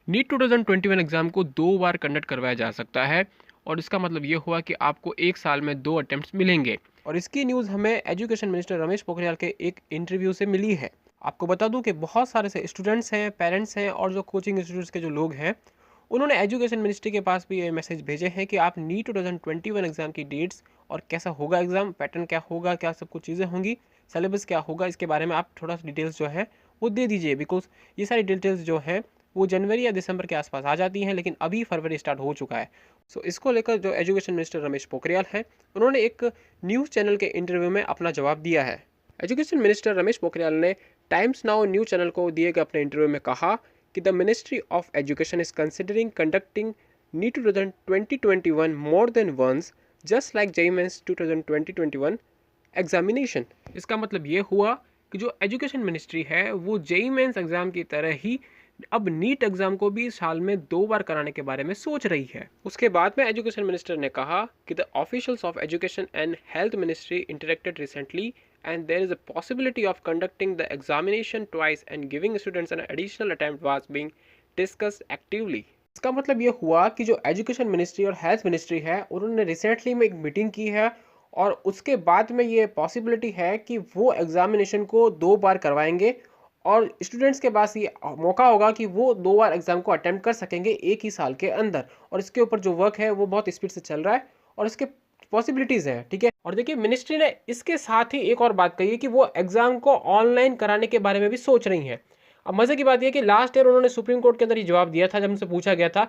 NEET 2021 exam को 2 बार conduct करवाया जा सकता है और इसका मतलब ये हुआ कि आपको 1 साल में 2 अटेम्प्ट्स मिलेंगे। और इसकी न्यूज़ हमें एजुकेशन मिनिस्टर रमेश पोखरियाल के एक इंटरव्यू से मिली है। आपको बता दूं कि बहुत सारे से स्टूडेंट्स हैं, पेरेंट्स हैं और जो कोचिंग इंस्टीट्यूट्स के जो लोग हैं, उन्होंने एजुकेशन मिनिस्ट्री के पास भी ये मैसेज भेजे हैं कि आप नीट 2021 एग्ज़ाम की डेट्स और कैसा होगा एग्ज़ाम, पैटर्न क्या होगा, क्या सब कुछ चीज़ें होंगी, सिलेबस क्या होगा, इसके बारे में आप थोड़ा सा डिटेल्स जो है वो दे दीजिए। बिकॉज ये सारी डिटेल्स जो हैं वो जनवरी या दिसंबर के आसपास आ जाती हैं, लेकिन अभी फरवरी स्टार्ट हो चुका है। सो इसको लेकर जो एजुकेशन मिनिस्टर रमेश पोखरियाल हैं, उन्होंने एक न्यूज़ चैनल के इंटरव्यू में अपना जवाब दिया है। एजुकेशन मिनिस्टर रमेश पोखरियाल ने टाइम्स नाउ न्यूज़ चैनल को दिए गए अपने इंटरव्यू में कहा कि the ministry of education is considering conducting NEET 2021 more than once, just like JEE mains 2021 examination. इसका मतलब ये हुआ कि जो एजुकेशन मिनिस्ट्री है वो जेईई मेंस एग्ज़ाम की तरह ही अब नीट एग्जाम को भी साल में 2 बार कराने के बारे में सोच रही है। उसके बाद में एजुकेशन मिनिस्टर ने कहा कि the officials of education and health ministry interacted recently and there is a possibility of conducting the examination twice and giving students an additional attempt was being discussed actively। इसका मतलब ये हुआ कि जो education ministry और health ministry है उन्होंने recently में एक मीटिंग की है और उसके बाद में ये पॉसिबिलिटी है कि वो एग्जामिनेशन को 2 बार करवाएंगे और स्टूडेंट्स के पास ये मौका होगा कि वो 2 बार एग्जाम को अटेम्प्ट कर सकेंगे एक ही साल के अंदर। और इसके ऊपर जो वर्क है वो बहुत स्पीड से चल रहा है और इसके पॉसिबिलिटीज़ हैं, ठीक है। और देखिए मिनिस्ट्री ने इसके साथ ही एक और बात कही है कि वो एग्ज़ाम को ऑनलाइन कराने के बारे में भी सोच रही हैं। अब मज़े की बात यह कि लास्ट ईयर उन्होंने सुप्रीम कोर्ट के अंदर ये जवाब दिया था जब उनसे पूछा गया था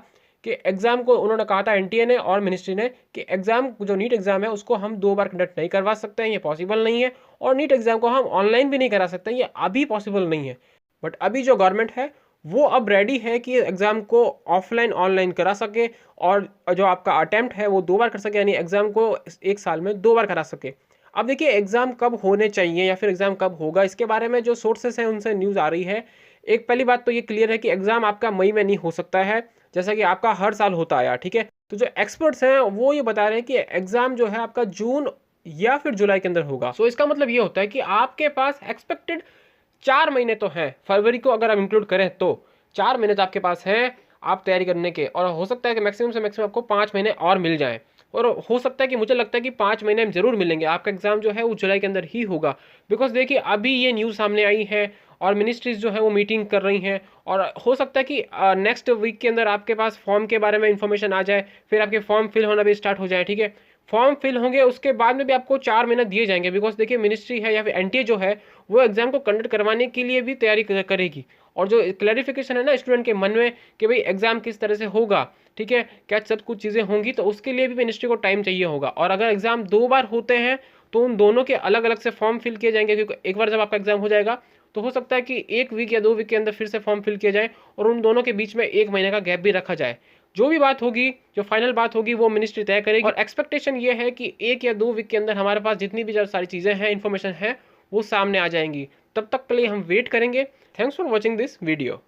कि एग्ज़ाम को, उन्होंने कहा था एनटीए ने और मिनिस्ट्री ने कि एग्ज़ाम जो नीट एग्ज़ाम है उसको हम 2 बार कंडक्ट नहीं करवा सकते हैं, ये पॉसिबल नहीं है। और नीट एग्ज़ाम को हम ऑनलाइन भी नहीं करा सकते, ये अभी पॉसिबल नहीं है। बट अभी जो गवर्नमेंट है वो अब रेडी है कि एग्ज़ाम को ऑफलाइन ऑनलाइन करा सके और जो आपका अटेम्प्ट है वो 2 बार कर सके, यानी एग्ज़ाम को 1 साल में 2 बार करा सके। अब देखिए एग्ज़ाम कब होने चाहिए या फिर एग्ज़ाम कब होगा, इसके बारे में जो सोर्सेस हैं उनसे न्यूज़ आ रही है। एक पहली बात तो ये क्लियर है कि एग्ज़ाम आपका मई में नहीं हो सकता है, जैसा कि आपका हर साल होता आया, ठीक है। तो जो एक्सपर्ट्स हैं वो ये बता रहे हैं कि एग्ज़ाम जो है आपका जून या फिर जुलाई के अंदर होगा। सो इसका मतलब ये होता है कि आपके पास एक्सपेक्टेड 4 महीने तो हैं, फरवरी को अगर आप इंक्लूड करें तो 4 महीने तो आपके पास हैं आप तैयारी करने के। और हो सकता है कि मैक्सिमम से मैक्सिमम आपको 5 महीने और मिल जाएं। और हो सकता है कि, मुझे लगता है कि 5 महीने में ज़रूर मिलेंगे, आपका एग्ज़ाम जो है वो जुलाई के अंदर ही होगा। बिकॉज देखिए अभी ये न्यूज़ सामने आई है और मिनिस्ट्रीज जो है वो मीटिंग कर रही हैं और हो सकता है कि नेक्स्ट वीक के अंदर आपके पास फॉर्म के बारे में इंफॉर्मेशन आ जाए, फिर आपके फॉर्म फिल होना भी स्टार्ट हो जाए, ठीक है। फॉर्म फिल होंगे उसके बाद में भी आपको 4 महीने दिए जाएंगे। बिकॉज देखिए मिनिस्ट्री है या फिर एनटीए जो है वो एग्जाम को कंडक्ट करवाने के लिए भी तैयारी करेगी। और जो क्लैरिफिकेशन है ना स्टूडेंट के मन में कि भाई एग्जाम किस तरह से होगा, ठीक है, क्या सब कुछ चीज़ें होंगी, तो उसके लिए भी मिनिस्ट्री को टाइम चाहिए होगा। और अगर एग्जाम 2 बार होते हैं तो उन दोनों के अलग अलग से फॉर्म फिल किए जाएंगे, क्योंकि एक बार जब आपका एग्जाम हो जाएगा तो हो सकता है कि 1 वीक या 2 वीक के अंदर फिर से फॉर्म फिल किया जाए और उन दोनों के बीच में 1 महीने का गैप भी रखा जाए। जो भी बात होगी, जो फाइनल बात होगी वो मिनिस्ट्री तय करेगी। और एक्सपेक्टेशन ये है कि 1 या 2 वीक के अंदर हमारे पास जितनी भी सारी चीज़ें हैं, इन्फॉर्मेशन है, वो सामने आ जाएंगी। तब तक के लिए हम वेट करेंगे। Thanks for watching this video.